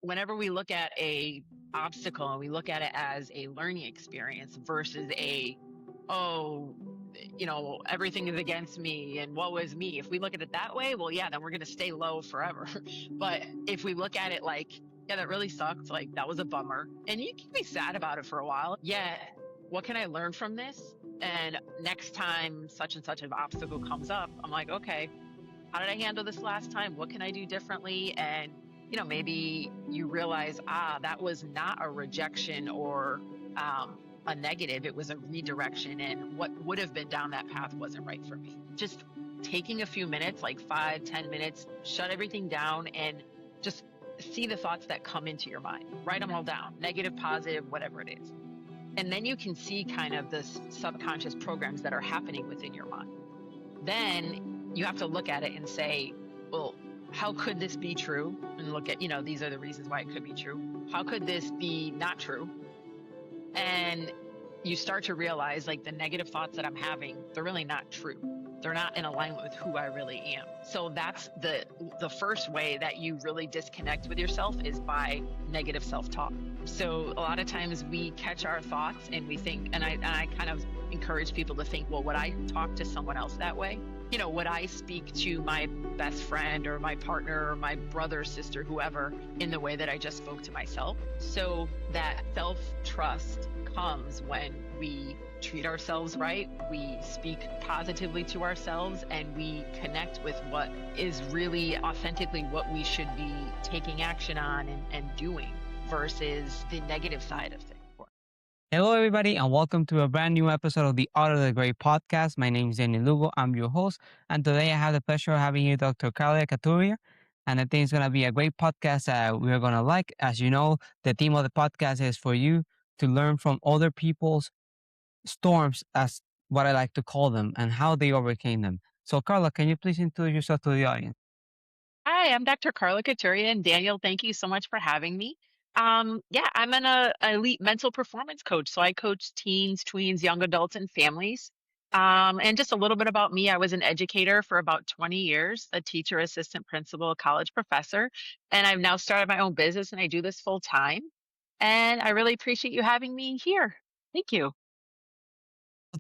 whenever we look at a obstacle and we look at it as a learning experience versus oh, everything is against me and woe is me. If we look at it that way, well, yeah, then we're going to stay low forever. But if we look at it like, yeah, that really sucked. Like, that was a bummer. And you can be sad about it for a while. Yeah. What can I learn from this? And next time such and such an obstacle comes up, I'm like, okay, how did I handle this last time? What can I do differently? And, maybe you realize, that was not a rejection or a negative. It was a redirection. And what would have been down that path wasn't right for me. Just taking a few minutes, like 5, 10 minutes, shut everything down and just see the thoughts that come into your mind. Write them all down, negative, positive, whatever it is. And then you can see kind of the subconscious programs that are happening within your mind. Then you have to look at it and say, well, how could this be true? And look at, these are the reasons why it could be true. How could this be not true? And you start to realize, like, the negative thoughts that I'm having, they're really not true. They're not in alignment with who I really am. So that's the first way that you really disconnect with yourself, is by negative self-talk. So a lot of times we catch our thoughts and we think, and I kind of encourage people to think, well, would I talk to someone else that way? Would I speak to my best friend or my partner or my brother, sister, whoever, in the way that I just spoke to myself? So that self-trust comes when we treat ourselves right, we speak positively to ourselves, and we connect with what is really authentically what we should be taking action on and doing versus the negative side of things. Hello, everybody, and welcome to a brand new episode of the Art of the Great podcast. My name is Danny Lugo. I'm your host, and today I have the pleasure of having you, Dr. Carla Caturia. And I think it's going to be a great podcast that we're going to like. As you know, the theme of the podcast is for you to learn from other people's storms, as what I like to call them, and how they overcame them. So, Carla, can you please introduce yourself to the audience? Hi, I'm Dr. Carla Caturia, and Daniel, thank you so much for having me. Yeah, I'm an elite mental performance coach. So I coach teens, tweens, young adults, and families. And just a little bit about me, I was an educator for about 20 years, a teacher, assistant principal, college professor, and I've now started my own business and I do this full time. And I really appreciate you having me here. Thank you.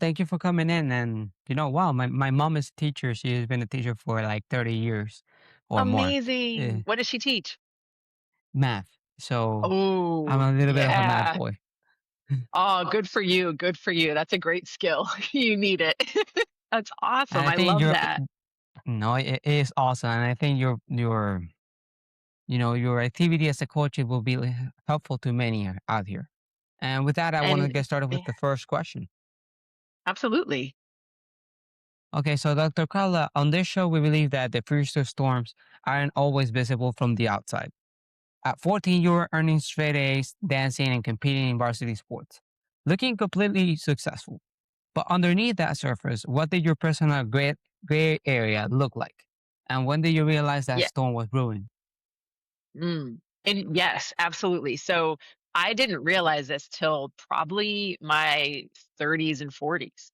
Thank you for coming in. And, wow, my mom is a teacher. She has been a teacher for like 30 years or more. Amazing. What does she teach? Math. So I'm Oh, a little bit of a math yeah. boy. Oh, good for you. Good for you. That's a great skill. You need it. That's And awesome. I I think love you're that. no, it is awesome. And I think your activity as a coach, it will be helpful to many out here. And with that, I want to And get started yeah, with the first question. absolutely. Okay, so Dr. Carla, on this show, we believe that the future storms aren't always visible from the outside. At 14, you were earning straight A's, dancing, and competing in varsity sports, looking completely successful. But underneath that surface, what did your personal gray area look like? And when did you realize that Yeah. storm was brewing? And yes, absolutely. So I didn't realize this till probably my 30s and 40s.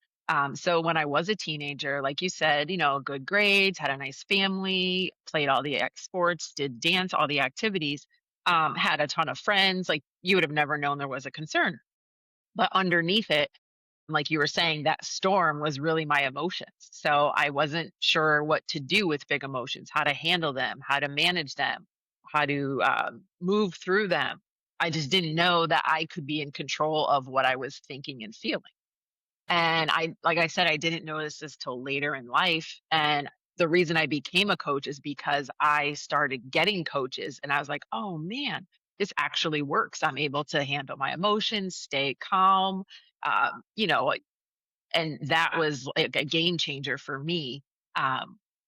So when I was a teenager, like you said, good grades, had a nice family, played all the sports, did dance, all the activities, had a ton of friends. Like, you would have never known there was a concern. But underneath it, like you were saying, that storm was really my emotions. So I wasn't sure what to do with big emotions, how to handle them, how to manage them, how to move through them. I just didn't know that I could be in control of what I was thinking and feeling. And like I said, I didn't notice this till later in life. And the reason I became a coach is because I started getting coaches and I was like, oh man, this actually works. I'm able to handle my emotions, stay calm, like, and that was like a game changer for me,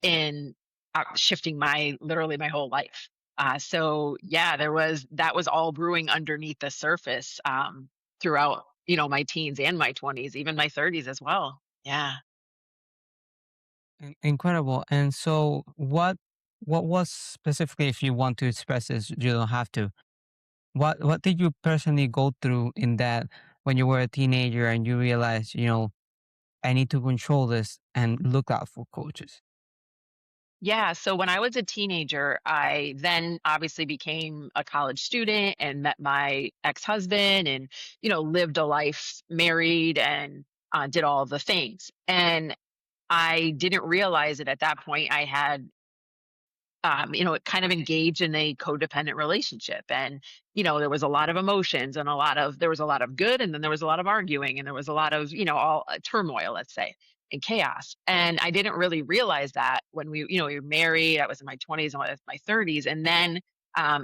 in shifting literally my whole life. So yeah, that was all brewing underneath the surface, throughout, my teens and my 20s, even my 30s as well. Yeah. Incredible. And so, what was specifically, if you want to express this, you don't have to. What did you personally go through in that when you were a teenager and you realized, I need to control this and look out for coaches? Yeah, so when I was a teenager, I then obviously became a college student and met my ex-husband and, lived a life married and did all the things. And I didn't realize it at that point. I had kind of engaged in a codependent relationship. And, there was a lot of emotions and there was a lot of good. And then there was a lot of arguing and there was a lot of, all turmoil, let's say, and chaos. And I didn't really realize that when we were married. I was in my 20s and I was in my 30s. And then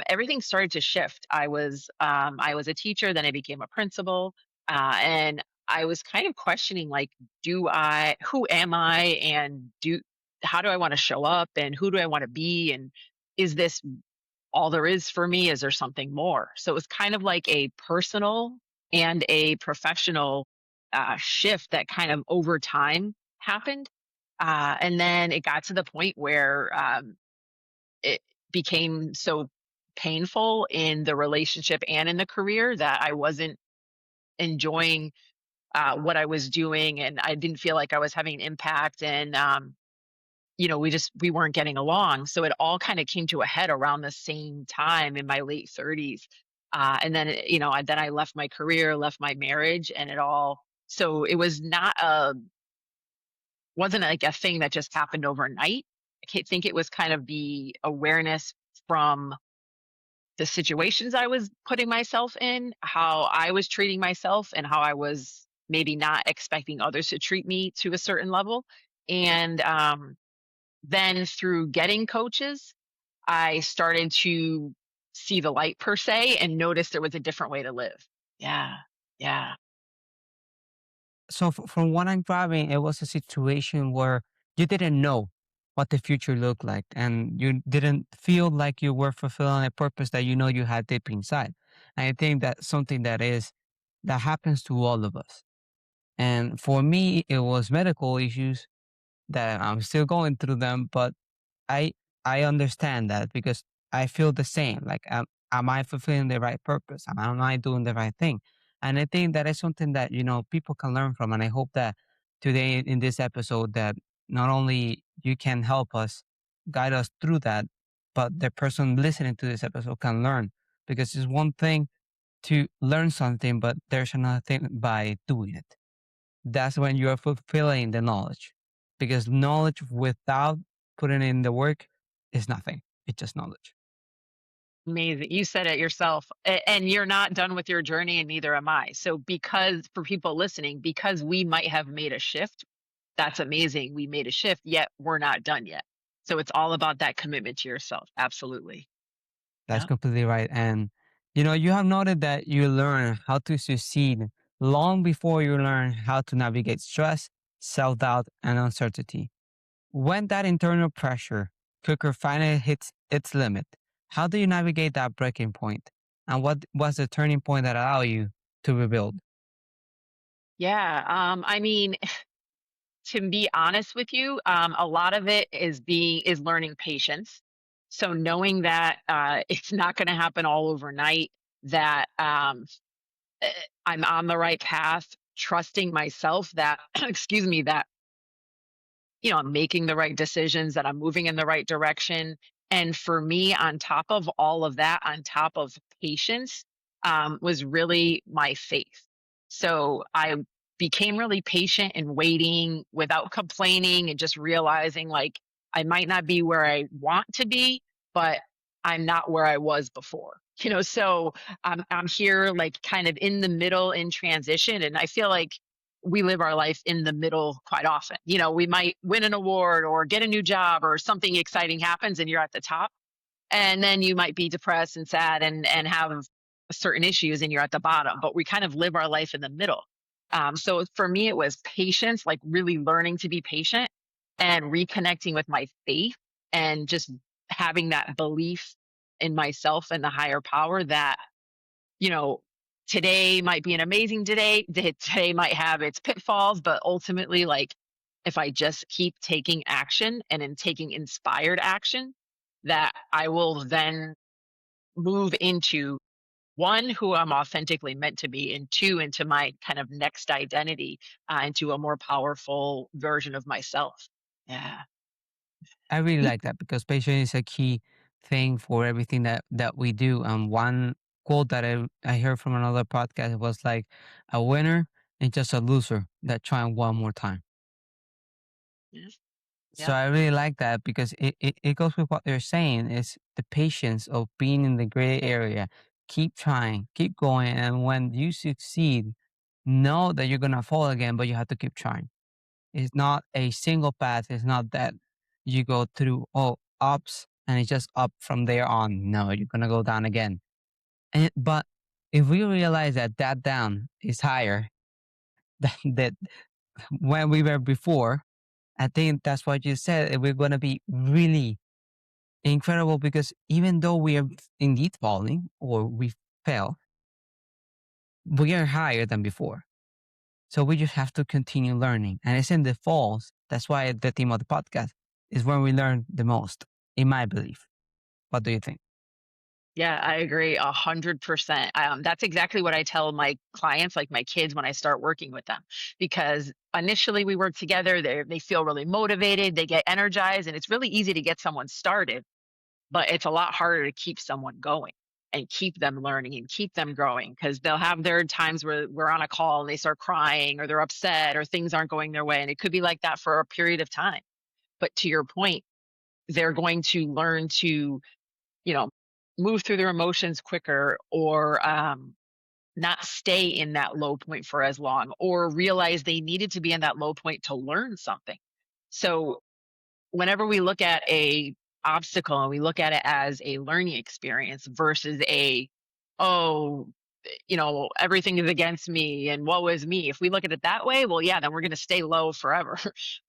everything started to shift. I was a teacher, then I became a principal. And I was kind of questioning, like, who am I? And how do I want to show up and who do I want to be? And is this all there is for me? Is there something more? So it was kind of like a personal and a professional shift that kind of over time happened. And then it got to the point where it became so painful in the relationship and in the career that I wasn't enjoying what I was doing. And I didn't feel like I was having an impact. And we weren't getting along. So it all kind of came to a head around the same time in my late 30s. And then, then I left my career, left my marriage, and so it wasn't like a thing that just happened overnight. Think it was kind of the awareness from the situations I was putting myself in, how I was treating myself, and how I was maybe not expecting others to treat me to a certain level. And, then through getting coaches, I started to see the light per se and notice there was a different way to live. Yeah. Yeah. So from what I'm grabbing, it was a situation where you didn't know what the future looked like, and you didn't feel like you were fulfilling a purpose that you know you had deep inside. And I think that's something that happens to all of us. And for me, it was medical issues that I'm still going through them, but I I understand that because I feel the same. Like, am I fulfilling the right purpose? Am I doing the right thing? And I think that is something that people can learn from. And I hope that today in this episode that not only you can help us guide us through that, but the person listening to this episode can learn because it's one thing to learn something, but there's another thing by doing it. That's when you're fulfilling the knowledge because knowledge without putting in the work is nothing. It's just knowledge. Amazing. You said it yourself. And you're not done with your journey, and neither am I. So, because for people listening, because we might have made a shift, that's amazing. We made a shift, yet we're not done yet. So, it's all about that commitment to yourself. Absolutely. That's Yeah. completely right. And you have noted that you learn how to succeed long before you learn how to navigate stress, self-doubt, and uncertainty. When that internal pressure cooker finally hits its limit, how do you navigate that breaking point? And what was the turning point that allowed you to rebuild? Yeah. I mean, to be honest with you, a lot of it is learning patience. So knowing that it's not going to happen all overnight, that eh, I'm on the right path, trusting myself that, excuse me, that I'm making the right decisions, that I'm moving in the right direction. And for me, on top of all of that, on top of patience, was really my faith. So I became really patient and waiting without complaining and just realizing, like, I might not be where I want to be, but I'm not where I was before. So I'm here, like, kind of in the middle in transition. And I feel like we live our life in the middle quite often. We might win an award or get a new job or something exciting happens and you're at the top. And then you might be depressed and sad and have certain issues and you're at the bottom. But we kind of live our life in the middle. So for me, it was patience, like really learning to be patient and reconnecting with my faith and just having that belief in myself and the higher power that you know, today might be an amazing today. Today might have its pitfalls, but ultimately, like, if I just keep taking action and in taking inspired action, that I will then move into one, who I'm authentically meant to be, and two, into my kind of next identity, into a more powerful version of myself. Yeah. I really like that because patience is a key thing for everything that we do. And one quote that I heard from another podcast was like, a winner is just a loser that trying one more time. Yes. So Yep. I really like that because it goes with what they're saying is the patience of being in the gray area. Keep trying, keep going. And when you succeed, know that you're going to fall again, but you have to keep trying. It's not a single path. It's not that you go through all ups and it's just up from there on. No, you're going to go down again. But if we realize that that down is higher than when we were before, I think that's what you said. We're going to be really incredible because even though we are indeed falling or we fell, we are higher than before. So we just have to continue learning. And it's in the falls. That's why the theme of the podcast is when we learn the most, in my belief. What do you think? Yeah, I agree 100%. That's exactly what I tell my clients, like my kids, when I start working with them, because initially we work together, they feel really motivated, they get energized, and it's really easy to get someone started, but it's a lot harder to keep someone going and keep them learning and keep them growing because they'll have their times where we're on a call and they start crying or they're upset or things aren't going their way, and it could be like that for a period of time. But to your point, they're going to learn to, you know, move through their emotions quicker, or not stay in that low point for as long, or realize they needed to be in that low point to learn something. So whenever we look at a obstacle and we look at it as a learning experience versus a, oh, everything is against me and woe is me. If we look at it that way, well, yeah, then we're going to stay low forever.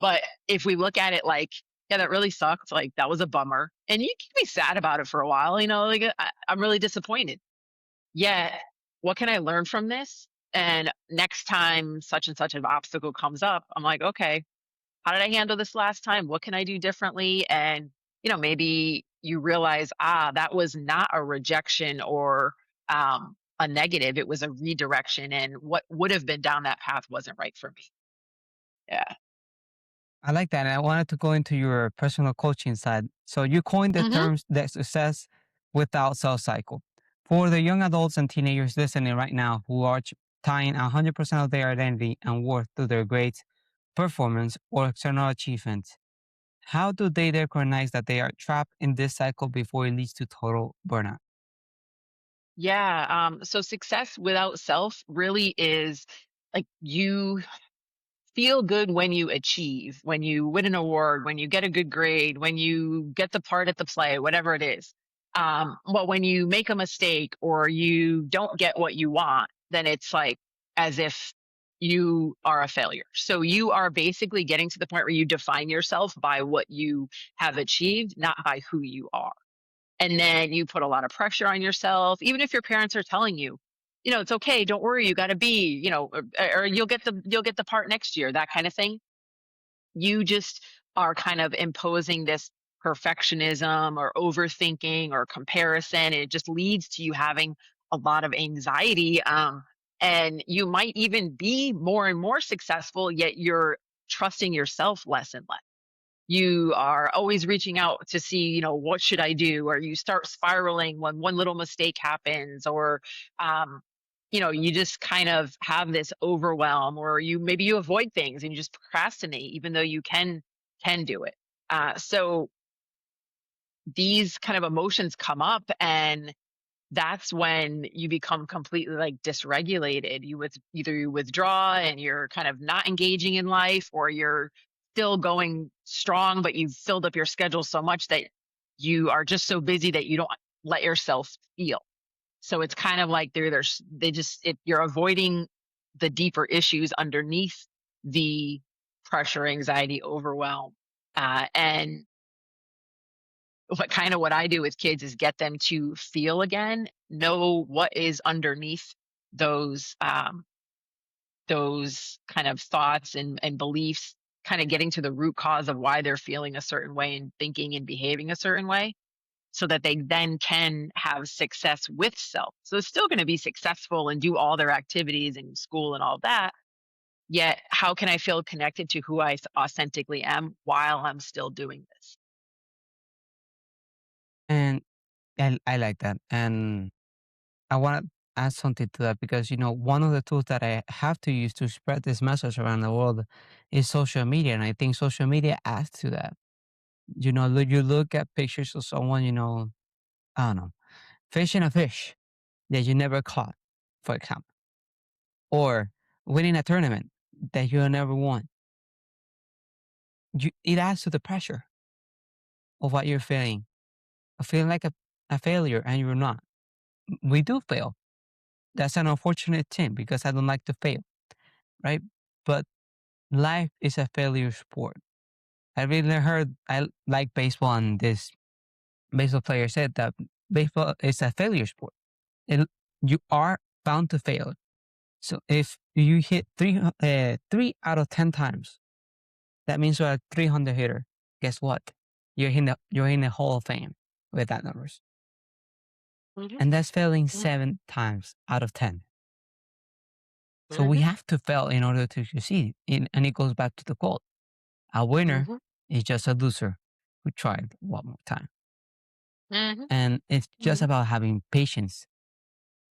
But if we look at it like, yeah, that really sucked. Like that was a bummer. And you can be sad about it for a while, like I'm really disappointed. Yeah. What can I learn from this? And next time such and such an obstacle comes up, I'm like, okay, how did I handle this last time? What can I do differently? And, maybe you realize, that was not a rejection or a negative. It was a redirection. And what would have been down that path wasn't right for me. Yeah. I like that. And I wanted to go into your personal coaching side. So you coined the Hmm. terms that success without self cycle. For the young adults and teenagers listening right now who are tying 100% of their identity and worth to their grades, performance, or external achievements, how do they recognize that they are trapped in this cycle before it leads to total burnout? Yeah. So success without self really is like you feel good when you achieve, when you win an award, when you get a good grade, when you get the part at the play, whatever it is. But when you make a mistake or you don't get what you want, then it's like as if you are a failure. So you are basically getting to the point where you define yourself by what you have achieved, not by who you are. And then you put a lot of pressure on yourself, even if your parents are telling you, it's okay, don't worry, you got to be, or you'll get the part next year, that kind of thing. You just are kind of imposing this perfectionism or overthinking or comparison, and it just leads to you having a lot of anxiety. And you might even be more and more successful, yet you're trusting yourself less and less. You are always reaching out to see, what should I do? Or you start spiraling when one little mistake happens, or, you just kind of have this overwhelm, or maybe you avoid things and you just procrastinate, even though you can do it. So these kind of emotions come up, and that's when you become completely like dysregulated. Either you withdraw and you're kind of not engaging in life, or you're still going strong, but you've filled up your schedule so much that you are just so busy that you don't let yourself feel. So it's kind of like you're avoiding the deeper issues underneath the pressure, anxiety, overwhelm. And what I do with kids is get them to feel again, know what is underneath those those kind of thoughts and beliefs, kind of getting to the root cause of why they're feeling a certain way and thinking and behaving a certain way, so that they then can have success with self. So it's still going to be successful and do all their activities in school and all that. Yet, how can I feel connected to who I authentically am while I'm still doing this? And I like that. And I want to add something to that because, one of the tools that I have to use to spread this message around the world is social media. And I think social media adds to that. You look at pictures of someone, I don't know, fishing a fish that you never caught, for example, or winning a tournament that you never won. It adds to the pressure of what you're feeling, of feeling like a failure and you're not. We do fail. That's an unfortunate thing because I don't like to fail, right? But life is a failure sport. I really heard I like baseball, and this baseball player said that baseball is a failure sport. It, you are bound to fail. So if you hit 3 out of 10 times, that means you're a 300 hitter. Guess what? You're in the Hall of Fame with that numbers, Hmm. and that's failing Hmm. 7 times out of 10. So we Hmm. have to fail in order to succeed. And it goes back to the quote: "A winner Hmm. is just a loser who tried one more time." Hmm. And it's just Hmm. about having patience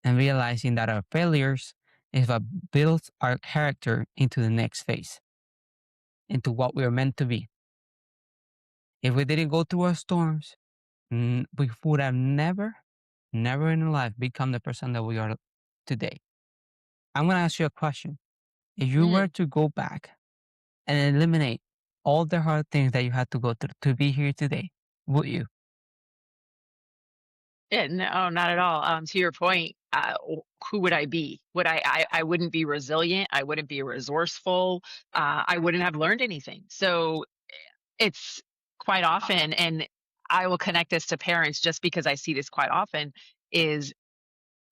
and realizing that our failures is what builds our character into the next phase, into what we are meant to be. If we didn't go through our storms, we would have never in our life become the person that we are today. I'm going to ask you a question. If you were Hmm. to go back and eliminate all the hard things that you had to go through to be here today, would you? Yeah, no, not at all. To your point, who would I be? I wouldn't be resilient. I wouldn't be resourceful. I wouldn't have learned anything. So it's quite often, and I will connect this to parents just because I see this quite often, is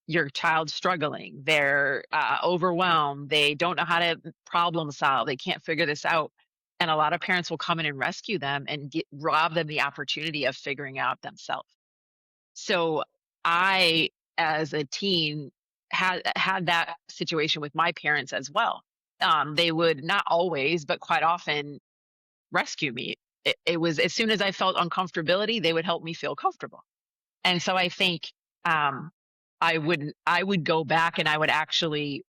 your child struggling. They're overwhelmed. They don't know how to problem solve. They can't figure this out. And a lot of parents will come in and rescue them and rob them the opportunity of figuring out themselves. So I, as a teen, had that situation with my parents as well. They would not always, but quite often rescue me. It was as soon as I felt uncomfortability, they would help me feel comfortable. And so I think um, I would go back and I would actually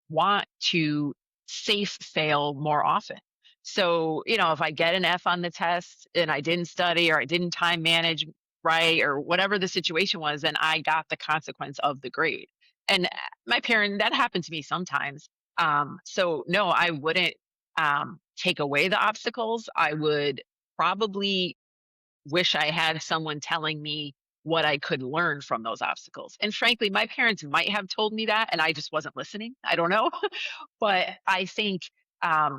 want to safe fail more often. So, if I get an F on the test and I didn't study or I didn't time manage right or whatever the situation was, and I got the consequence of the grade. And my parent, that happened to me sometimes. So, no, I wouldn't take away the obstacles. I would probably wish I had someone telling me what I could learn from those obstacles. And frankly, my parents might have told me that and I just wasn't listening. I don't know. But I think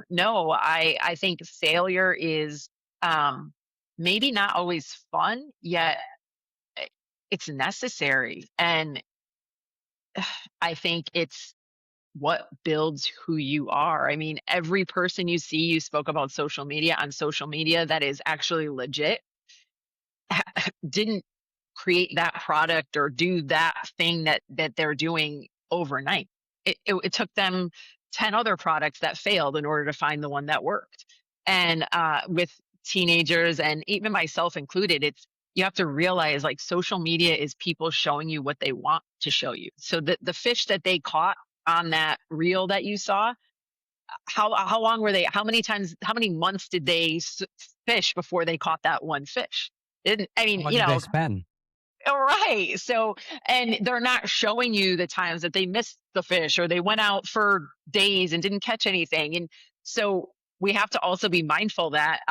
no, I think failure is maybe not always fun, yet i- it's necessary. And I think it's what builds who you are. I mean, every person you see, you spoke about social media, on social media that is actually legit didn't create that product or do that thing that they're doing overnight. It took them 10 other products that failed in order to find the one that worked. And with teenagers and even myself included, it's you have to realize like social media is people showing you what they want to show you. So the fish that they caught on that reel that you saw, how long were they? How many times? How many months did they fish before they caught that one fish? Didn't I How mean, much did they spend? right. So, and they're not showing you the times that they missed the fish or they went out for days and didn't catch anything. And so we have to also be mindful that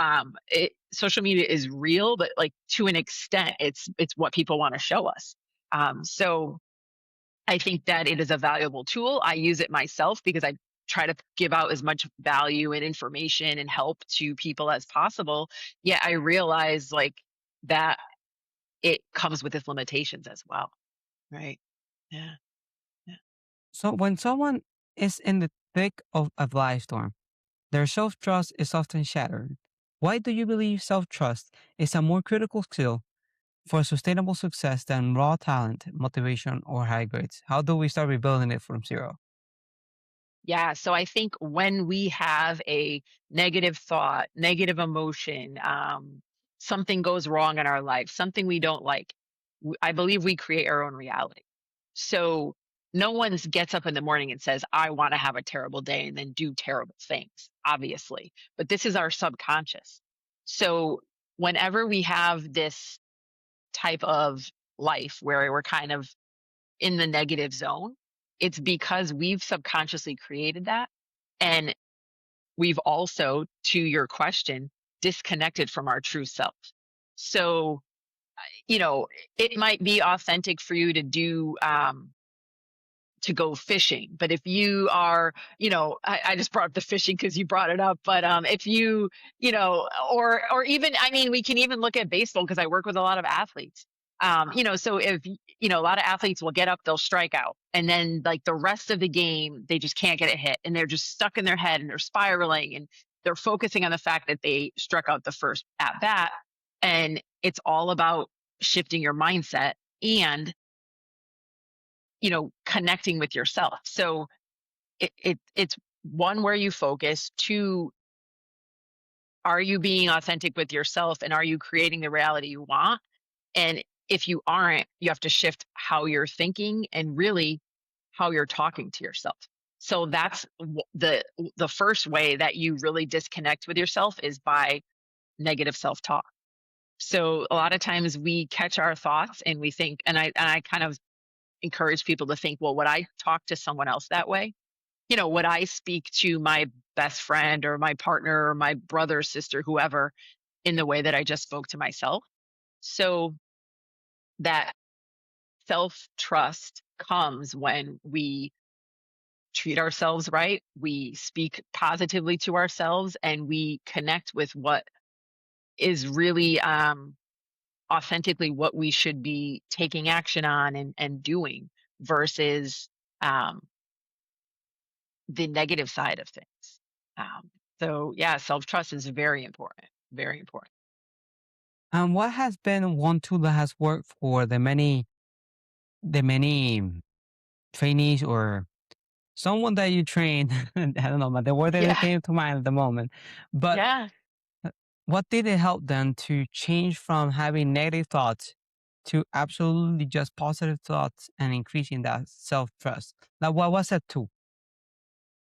social media is real, but like to an extent, it's what people want to show us. So I think that it is a valuable tool. I use it myself because I try to give out as much value and information and help to people as possible. Yet I realize like that it comes with its limitations as well. Right. Yeah. Yeah. So when someone is in the thick of a life storm, their self trust is often shattered. Why do you believe self trust is a more critical skill for sustainable success than raw talent, motivation, or high grades? How do we start rebuilding it from zero? Yeah. So I think when we have a negative thought, negative emotion, something goes wrong in our life, something we don't like, I believe we create our own reality. So no one gets up in the morning and says, I want to have a terrible day and then do terrible things, obviously. But this is our subconscious. So whenever we have this type of life where we're kind of in the negative zone, it's because we've subconsciously created that. And we've also, to your question, disconnected from our true self. So, you know, it might be authentic for you to do to go fishing. But if you are, I just brought up the fishing because you brought it up. But if you, or even, I mean, we can even look at baseball because I work with a lot of athletes. So if a lot of athletes will get up, they'll strike out, and then like the rest of the game, they just can't get a hit, and they're just stuck in their head, and they're spiraling, and they're focusing on the fact that they struck out the first at bat, and it's all about shifting your mindset and connecting with yourself. So it's one, where you focus. Two, are you being authentic with yourself, and are you creating the reality you want? And if you aren't, you have to shift how you're thinking and really how you're talking to yourself. So that's the first way that you really disconnect with yourself, is by negative self-talk. So a lot of times we catch our thoughts and we think, and I kind of encourage people to think, well, would I talk to someone else that way? Would I speak to my best friend or my partner or my brother, sister, whoever, in the way that I just spoke to myself? So that self trust comes when we treat ourselves right, we speak positively to ourselves, and we connect with what is really authentically what we should be taking action on and doing, versus um, the negative side of things. So yeah, self-trust is very important, very important. And what has been one tool that has worked for the many trainees or someone that you train? I don't know, but the word that Yeah, came to mind at the moment. But yeah, what did it help them to change from having negative thoughts to absolutely just positive thoughts and increasing that self trust? Now, what was that tool?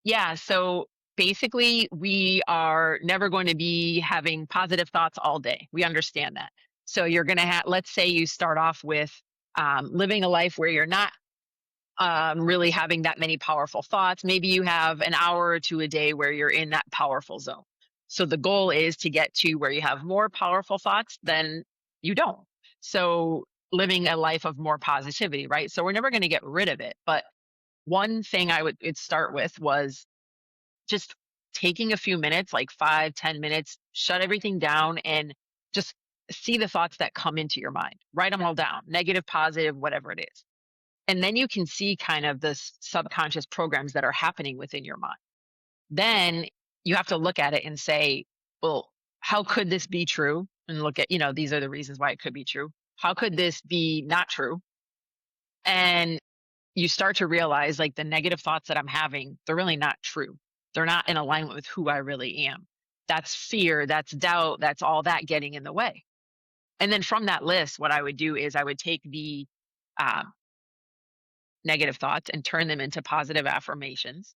yeah. So basically, we are never going to be having positive thoughts all day. We understand that. So you're going to have, let's say you start off with living a life where you're not really having that many powerful thoughts. Maybe you have an hour or two a day where you're in that powerful zone. So the goal is to get to where you have more powerful thoughts than you don't. So living a life of more positivity, right? So we're never going to get rid of it. But one thing I would start with was just taking a few minutes, like 5, 10 minutes, shut everything down and just see the thoughts that come into your mind. Write them all down, negative, positive, whatever it is. And then you can see kind of the subconscious programs that are happening within your mind. Then you have to look at it and say, well, how could this be true? And look at, these are the reasons why it could be true. How could this be not true? And you start to realize, like, the negative thoughts that I'm having, they're really not true. They're not in alignment with who I really am. That's fear, that's doubt, that's all that getting in the way. And then from that list, what I would do is I would take the uh, negative thoughts and turn them into positive affirmations.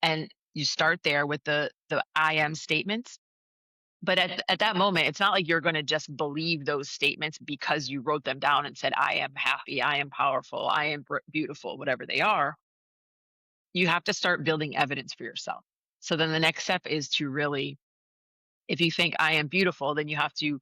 And you start there with the I am statements. But at that moment, it's not like you're going to just believe those statements because you wrote them down and said, I am happy, I am powerful, I am beautiful, whatever they are. You have to start building evidence for yourself. So then the next step is to really, if you think I am beautiful, then you have to,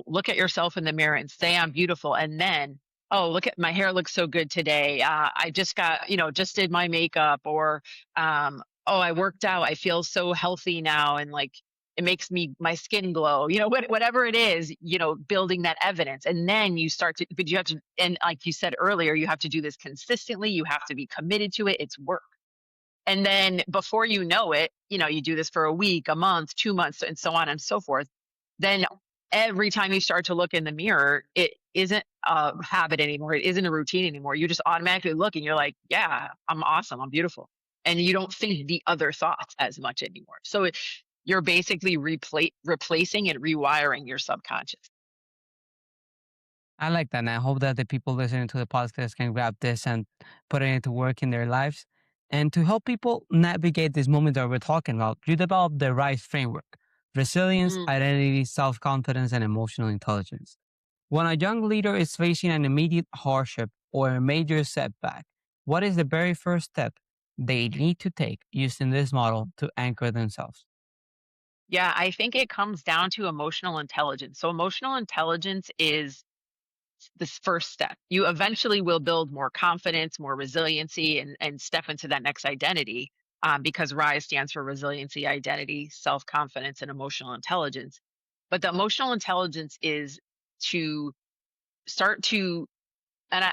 look at yourself in the mirror and say I'm beautiful. And then, oh, look at my hair looks so good today. I just got, just did my makeup, or, oh, I worked out. I feel so healthy now. And like, it makes my skin glow, whatever it is, building that evidence. And then you start to, but you have to, and like you said earlier, you have to do this consistently. You have to be committed to it. It's work. And then before you know it, you do this for a week, a month, 2 months, and so on and so forth. Then every time you start to look in the mirror, it isn't a habit anymore. It isn't a routine anymore. You just automatically look and you're like, yeah, I'm awesome. I'm beautiful. And you don't think the other thoughts as much anymore. So you're basically replacing and rewiring your subconscious. I like that. And I hope that the people listening to the podcast can grab this and put it into work in their lives. And to help people navigate this moment that we're talking about, you develop the right framework: resilience, Mm. identity, self confidence, and emotional intelligence. When a young leader is facing an immediate hardship or a major setback, what is the very first step they need to take using this model to anchor themselves? Yeah, I think it comes down to emotional intelligence. So emotional intelligence is this first step. You eventually will build more confidence, more resiliency, and step into that next identity. Because RISE stands for resiliency, identity, self confidence, and emotional intelligence. But the emotional intelligence is to start to, and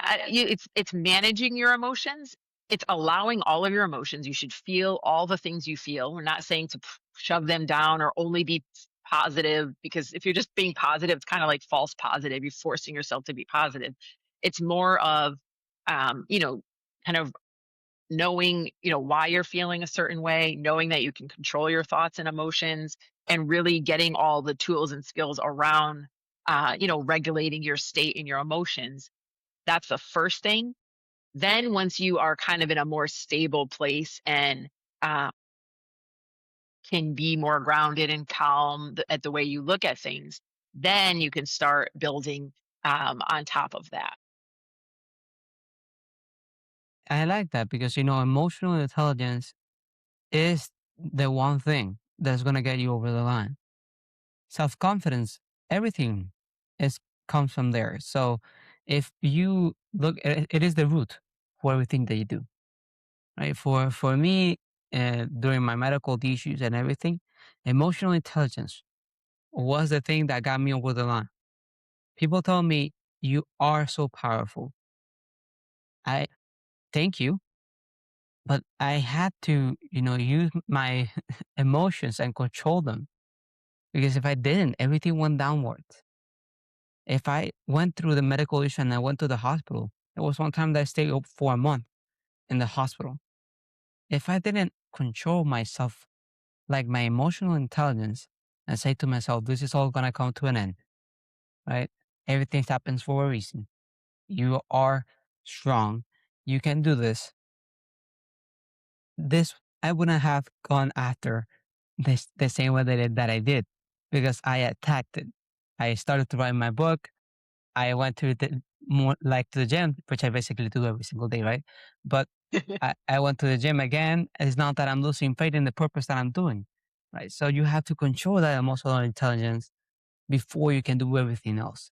it's managing your emotions. It's allowing all of your emotions. You should feel all the things you feel. We're not saying to shove them down or only be positive, because if you're just being positive, it's kind of like false positive. You're forcing yourself to be positive. It's more of, you know, kind of knowing, why you're feeling a certain way, knowing that you can control your thoughts and emotions, and really getting all the tools and skills around, regulating your state and your emotions. That's the first thing. Then once you are kind of in a more stable place and uh, can be more grounded and calm at the way you look at things, then you can start building on top of that. I like that because, emotional intelligence is the one thing that's going to get you over the line. Self confidence, everything is comes from there. So if you look, it is the root for everything that you do, right? For me, during my medical issues and everything, emotional intelligence was the thing that got me over the line. People tell me you are so powerful. I thank you, but I had to, use my emotions and control them, because if I didn't, everything went downwards. If I went through the medical issue and I went to the hospital, there was one time that I stayed up for a month in the hospital. If I didn't control myself, like my emotional intelligence, and say to myself, this is all going to come to an end, right? Everything happens for a reason. You are strong. You can do this. This, I wouldn't have gone after this the same way that I did, because I attacked it. I started to write my book. I went to the more like to the gym, which I basically do every single day, right? But I went to the gym again. It's not that I'm losing faith in the purpose that I'm doing, right? So you have to control that emotional intelligence before you can do everything else.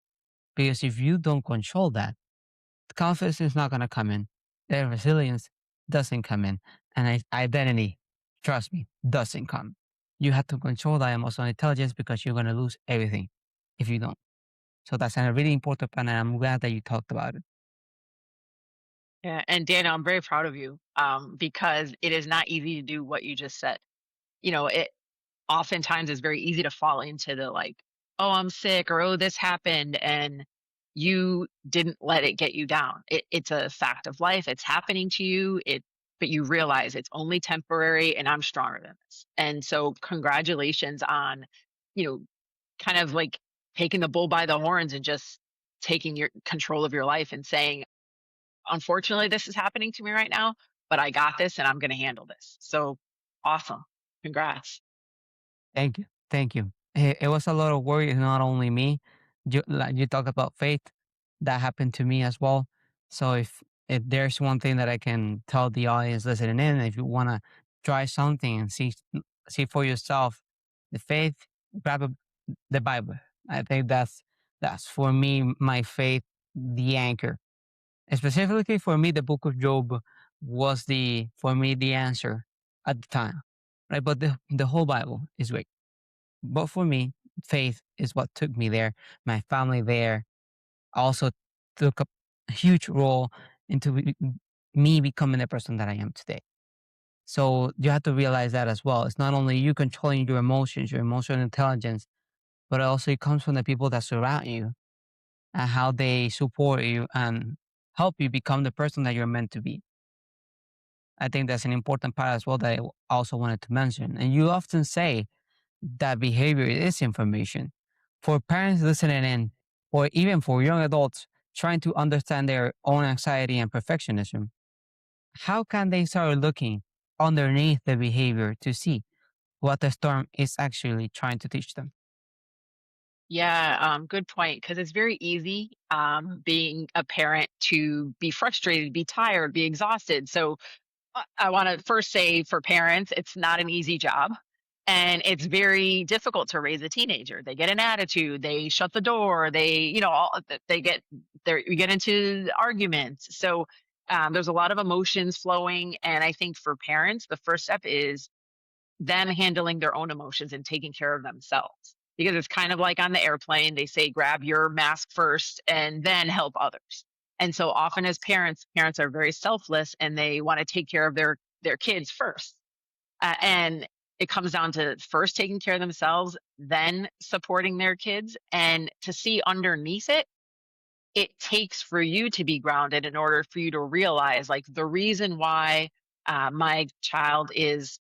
Because if you don't control that, confidence is not going to come in. The resilience doesn't come in. And identity, trust me, doesn't come. You have to control that emotional intelligence, because you're going to lose everything if you don't. So that's a really important point, and I'm glad that you talked about it. Yeah, and Daniel, I'm very proud of you, because it is not easy to do what you just said. It oftentimes is very easy to fall into the like, oh, I'm sick, or oh, this happened, and you didn't let it get you down. It's a fact of life. It's happening to you. But you realize it's only temporary, and I'm stronger than this. And so, congratulations on, you know, kind of like taking the bull by the horns and just taking your control of your life and saying, unfortunately, this is happening to me right now, but I got this and I'm going to handle this. So awesome. Congrats. Thank you. Thank you. It was a lot of work. It's not only me. Like you talk about faith, that happened to me as well. So if there's one thing that I can tell the audience listening in, if you want to try something and see for yourself, the faith, grab the Bible. I think that's for me my faith, the anchor. Specifically for me, the Book of Job was the for me the answer at the time, right? But the whole Bible is great. But for me, faith is what took me there. My family there also took a huge role into me becoming the person that I am today. So you have to realize that as well. It's not only you controlling your emotions, your emotional intelligence, but also it comes from the people that surround you and how they support you and help you become the person that you're meant to be. I think that's an important part as well that I also wanted to mention. And you often say that behavior is information. For parents listening in, or even for young adults trying to understand their own anxiety and perfectionism, how can they start looking underneath the behavior to see what the storm is actually trying to teach them? Yeah, good point. Because it's very easy, being a parent to be frustrated, be tired, be exhausted. So I want to first say for parents, it's not an easy job. And it's very difficult to raise a teenager. They get an attitude, they shut the door, they get you get into arguments. So there's a lot of emotions flowing. And I think for parents, the first step is them handling their own emotions and taking care of themselves. Because it's kind of like on the airplane, they say grab your mask first and then help others. And so often as parents are very selfless and they want to take care of their kids first. And it comes down to first taking care of themselves, then supporting their kids. And to see underneath it, it takes for you to be grounded in order for you to realize like the reason why my child is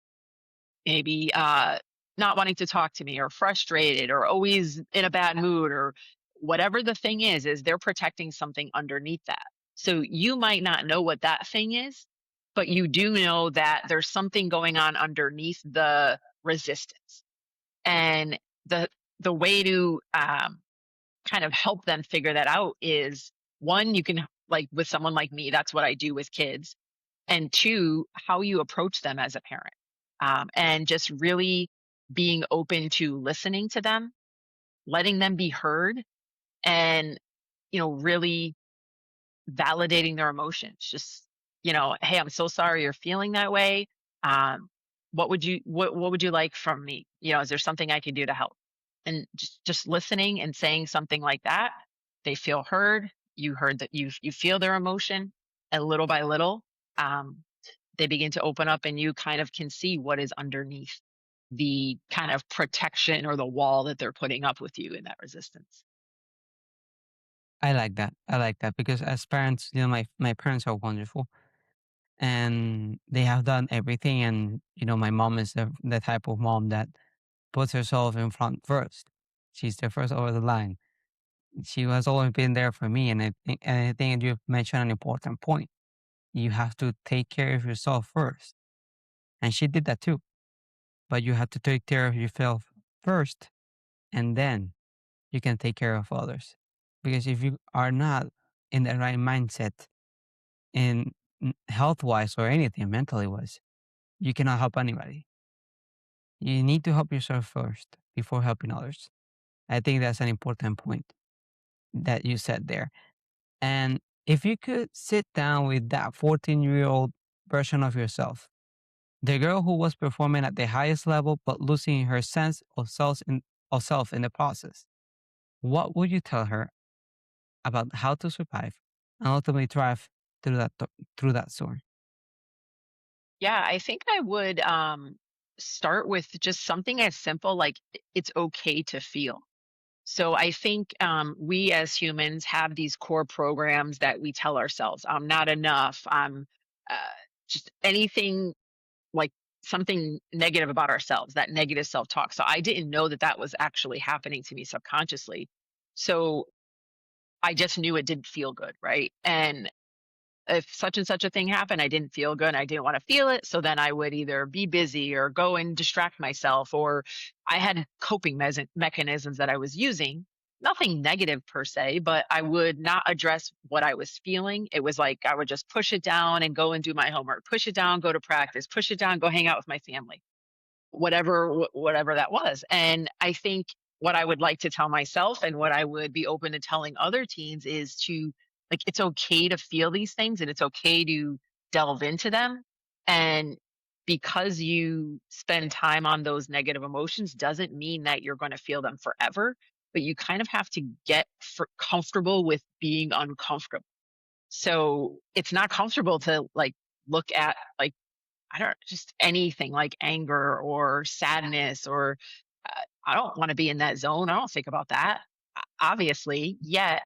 maybe not wanting to talk to me or frustrated or always in a bad mood or whatever the thing is they're protecting something underneath that. So you might not know what that thing is, but you do know that there's something going on underneath the resistance. And the the way to kind of help them figure that out is one, you can like with someone like me, that's what I do with kids, and two, how you approach them as a parent, and just really being open to listening to them, letting them be heard, and really validating their emotions. Just hey, I'm so sorry you're feeling that way. Um, what would you like from me? Is there something I can do to help? And just listening and saying something like that, they feel heard. You heard that you feel their emotion, and little by little, um, they begin to open up, and you kind of can see what is underneath the kind of protection or the wall that they're putting up with you in that resistance. I like that. I like that because as parents, my parents are wonderful and they have done everything. And, my mom is the type of mom that puts herself in front first. She's the first over the line. She has always been there for me. And I think you've mentioned an important point. You have to take care of yourself first. And she did that too. But you have to take care of yourself first, and then you can take care of others. Because if you are not in the right mindset, in health wise or anything mentally wise, you cannot help anybody. You need to help yourself first before helping others. I think that's an important point that you said there. And if you could sit down with that 14-year-old version of yourself, the girl who was performing at the highest level but losing her sense of self in the process, what would you tell her about how to survive and ultimately thrive through that storm? Yeah, I think I would start with just something as simple like it's okay to feel. So I think we as humans have these core programs that we tell ourselves, I'm not enough. I'm uh, just anything like something negative about ourselves, that negative self talk. So I didn't know that that was actually happening to me subconsciously. So I just knew it didn't feel good. Right. And if such and such a thing happened, I didn't feel good. I didn't want to feel it. So then I would either be busy or go and distract myself, or I had coping mechanisms that I was using. Nothing negative per se, but I would not address what I was feeling. It was like I would just push it down and go and do my homework, push it down, go to practice, push it down, go hang out with my family, whatever that was. And I think what I would like to tell myself and what I would be open to telling other teens is to like it's okay to feel these things and it's okay to delve into them. And because you spend time on those negative emotions doesn't mean that you're going to feel them forever, but you kind of have to get comfortable with being uncomfortable. So it's not comfortable to like look at like I don't just anything like anger or sadness or I don't want to be in that zone. I don't think about that. Obviously, yet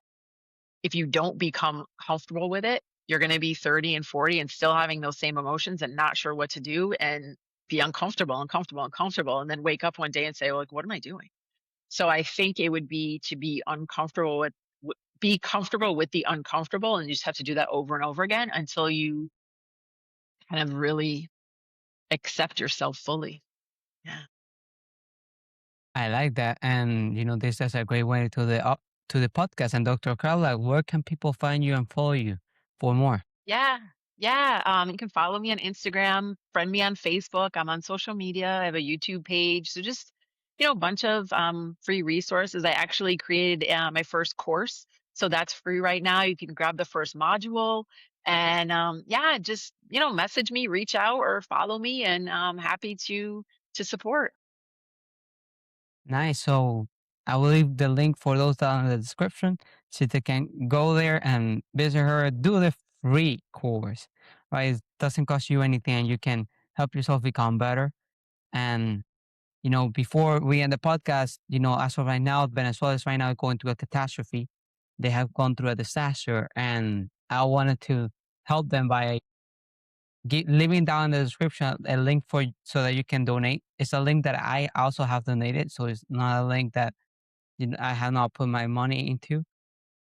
if you don't become comfortable with it, you're going to be 30 and 40 and still having those same emotions and not sure what to do. And be uncomfortable, uncomfortable, uncomfortable, and then wake up one day and say, like, what am I doing? So I think it would be to be uncomfortable with, be comfortable with the uncomfortable, and you just have to do that over and over again until you kind of really accept yourself fully. Yeah. I like that. And, this is a great way to the podcast. And Dr. Carla, where can people find you and follow you for more? Yeah. Yeah. You can follow me on Instagram, friend me on Facebook. I'm on social media. I have a YouTube page. So just, a bunch of free resources. I actually created my first course. So that's free right now. You can grab the first module and yeah, just, message me, reach out or follow me and I'm happy to support. Nice. So I will leave the link for those down in the description so they can go there and visit her, do the free course, right? It doesn't cost you anything and you can help yourself become better. And, before we end the podcast, as of right now, Venezuela is right now going through a catastrophe. They have gone through a disaster and I wanted to help them by leaving down in the description a link for so that you can donate. It's a link that I also have donated, so it's not a link that I have not put my money into.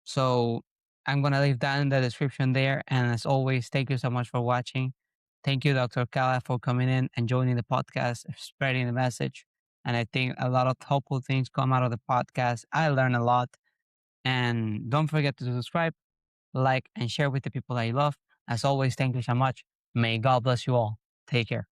So I'm gonna leave that in the description there. And as always, thank you so much for watching. Thank you, Dr. Kala, for coming in and joining the podcast, spreading the message. And I think a lot of helpful things come out of the podcast. I learned a lot. And don't forget to subscribe, like, and share with the people that you love. As always, thank you so much. May God bless you all. Take care.